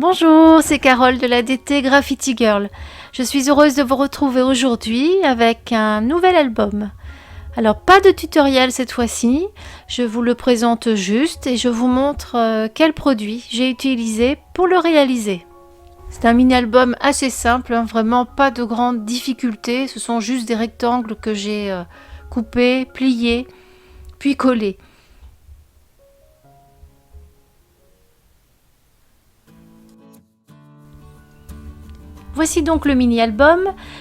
Bonjour, c'est Carole de la DT Graffiti Girl. Je suis heureuse de vous retrouver aujourd'hui avec un nouvel album. Alors pas de tutoriel cette fois-ci, je vous le présente juste et je vous montre quel produit j'ai utilisé pour le réaliser. C'est un mini-album assez simple, vraiment pas de grandes difficultés, ce sont juste des rectangles que j'ai coupés, pliés, puis collés. Voici donc le mini-album,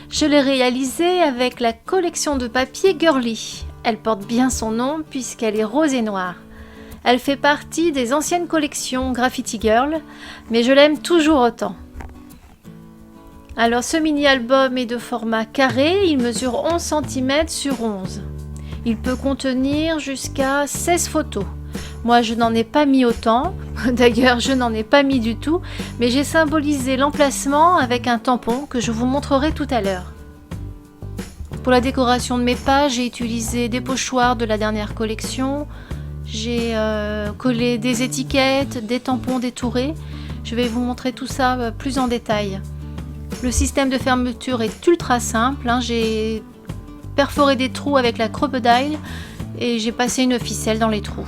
je l'ai réalisé avec la collection de papier Girly. Elle porte bien son nom puisqu'elle est rose et noire. Elle fait partie des anciennes collections Graffiti Girl, mais je l'aime toujours autant. Alors ce mini-album est de format carré, il mesure 11 cm sur 11. Il peut contenir jusqu'à 16 photos. Moi, je n'en ai pas mis autant, d'ailleurs je n'en ai pas mis du tout, mais j'ai symbolisé l'emplacement avec un tampon que je vous montrerai tout à l'heure. Pour la décoration de mes pages, j'ai utilisé des pochoirs de la dernière collection, j'ai collé des étiquettes, des tampons détourés. Je vais vous montrer tout ça plus en détail. Le système de fermeture est ultra simple, j'ai perforé des trous avec la crocodile et j'ai passé une ficelle dans les trous.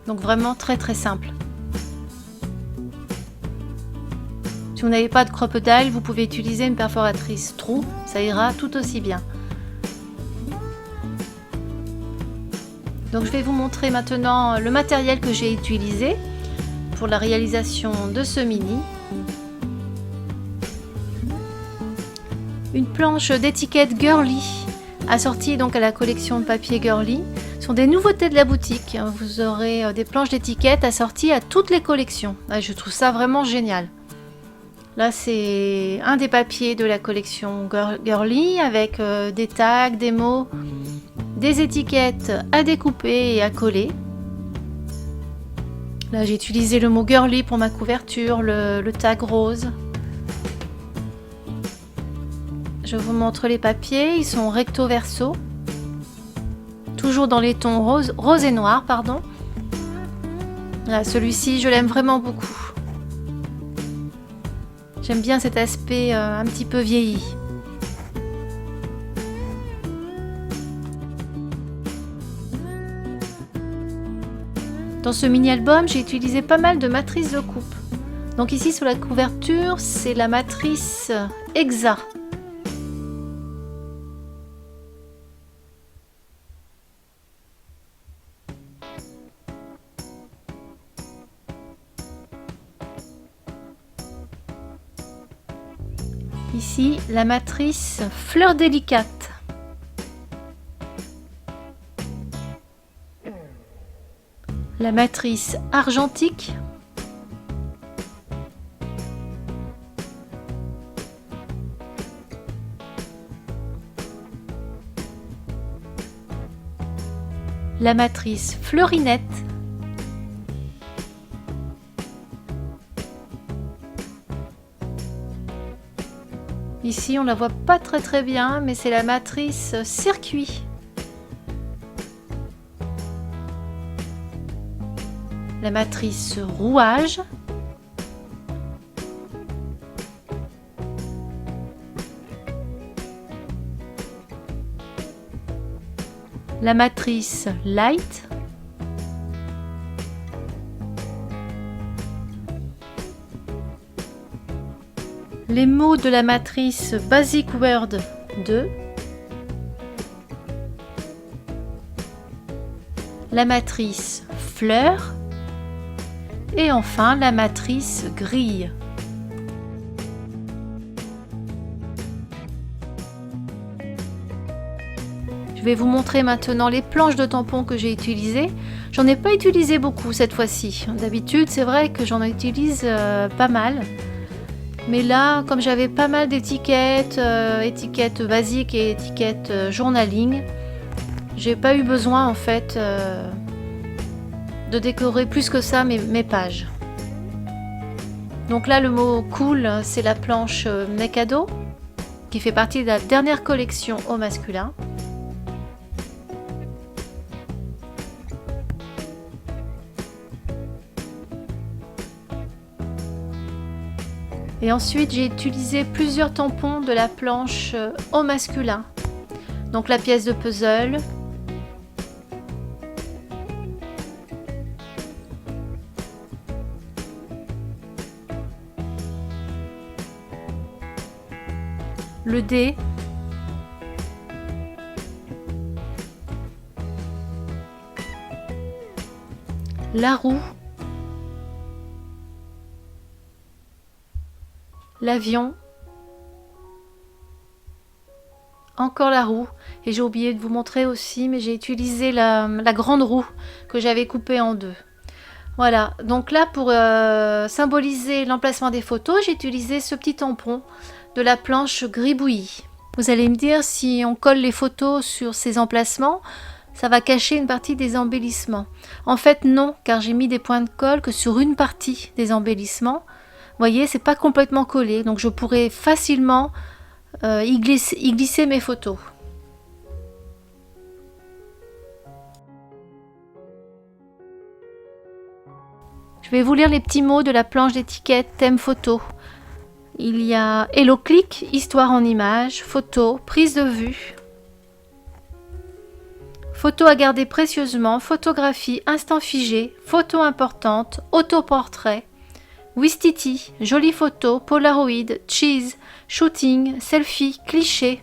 Donc vraiment très simple. Si vous n'avez pas de crocodile, vous pouvez utiliser une perforatrice trou, ça ira tout aussi bien. Donc je vais vous montrer maintenant le matériel que j'ai utilisé pour la réalisation de ce mini. Une planche d'étiquette Girly, assortie donc à la collection de papier Girly. Ce sont des nouveautés de la boutique. Vous aurez des planches d'étiquette assorties à toutes les collections. Je trouve ça vraiment génial. Là, c'est un des papiers de la collection Girly avec des tags, des mots, des étiquettes à découper et à coller. Là, j'ai utilisé le mot Girly pour ma couverture, le tag rose. Je vous montre les papiers, ils sont recto verso. Toujours dans les tons rose et noir, pardon. Là, celui-ci, je l'aime vraiment beaucoup. J'aime bien cet aspect un petit peu vieilli. Dans ce mini-album, j'ai utilisé pas mal de matrices de coupe. Donc ici, sur la couverture, c'est la matrice Hexa. Ici, la matrice Fleur délicate. La matrice argentique. La matrice Fleurinette. Ici, on la voit pas très bien, mais c'est la matrice circuit. La matrice rouage. La matrice light. Les mots de la matrice Basic Word 2, la matrice fleur et enfin la matrice grille. Je vais vous montrer maintenant les planches de tampons que j'ai utilisées. J'en ai pas utilisé beaucoup cette fois-ci. D'habitude, c'est vrai que j'en utilise pas mal. Mais là, comme j'avais pas mal d'étiquettes, étiquettes basiques et étiquettes journaling, j'ai pas eu besoin en fait de décorer plus que ça mes pages. Donc là, le mot cool, c'est la planche Mekado qui fait partie de la dernière collection au masculin. Et ensuite, j'ai utilisé plusieurs tampons de la planche au masculin. Donc la pièce de puzzle, le dé, la roue, l'avion, encore la roue, et j'ai oublié de vous montrer aussi, mais j'ai utilisé la grande roue que j'avais coupée en deux. Voilà, donc là pour symboliser l'emplacement des photos, j'ai utilisé ce petit tampon de la planche gris bouilli. Vous allez me dire, si on colle les photos sur ces emplacements, ça va cacher une partie des embellissements. En fait non, car j'ai mis des points de colle que sur une partie des embellissements. Vous voyez, c'est pas complètement collé, donc je pourrais facilement y glisser mes photos. Je vais vous lire les petits mots de la planche d'étiquette thème photo. Il y a Hello Click, histoire en images, photo, prise de vue, photo à garder précieusement, photographie, instant figé, photo importante, autoportrait, Wistiti, jolie photo, Polaroid, cheese, shooting, selfie, cliché,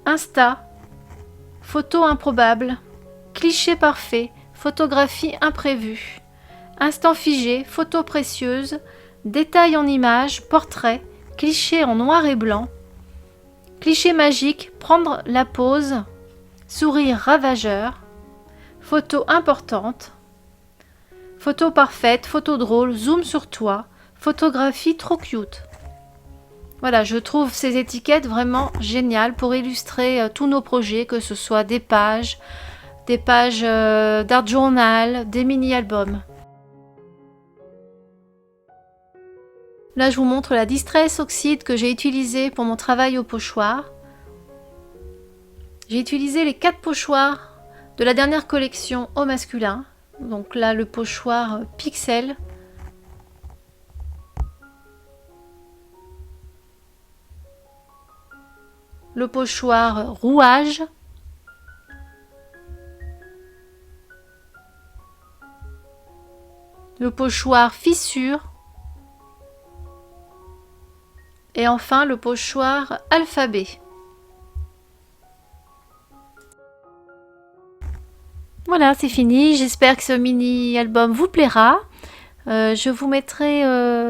Insta, photo improbable, cliché parfait, photographie imprévue, instant figé, photo précieuse, détail en image, portrait, cliché en noir et blanc, cliché magique, prendre la pose, sourire ravageur, photo importante, photo parfaite, photo drôle, zoom sur toi, photographie trop cute. Voilà, je trouve ces étiquettes vraiment géniales pour illustrer tous nos projets, que ce soit des pages d'art journal, des mini-albums. Là, je vous montre la Distress Oxide que j'ai utilisée pour mon travail au pochoir. J'ai utilisé les 4 pochoirs de la dernière collection au masculin. Donc là, le pochoir Pixel. Le pochoir Rouage. Le pochoir Fissure. Et enfin le pochoir Alphabet. Voilà, c'est fini. J'espère que ce mini-album vous plaira. Je vous mettrai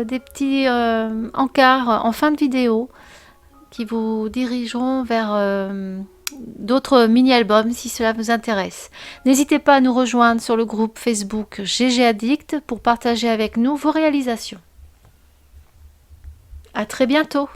des petits encarts en fin de vidéo qui vous dirigeront vers d'autres mini-albums si cela vous intéresse. N'hésitez pas à nous rejoindre sur le groupe Facebook GG Addict pour partager avec nous vos réalisations. À très bientôt!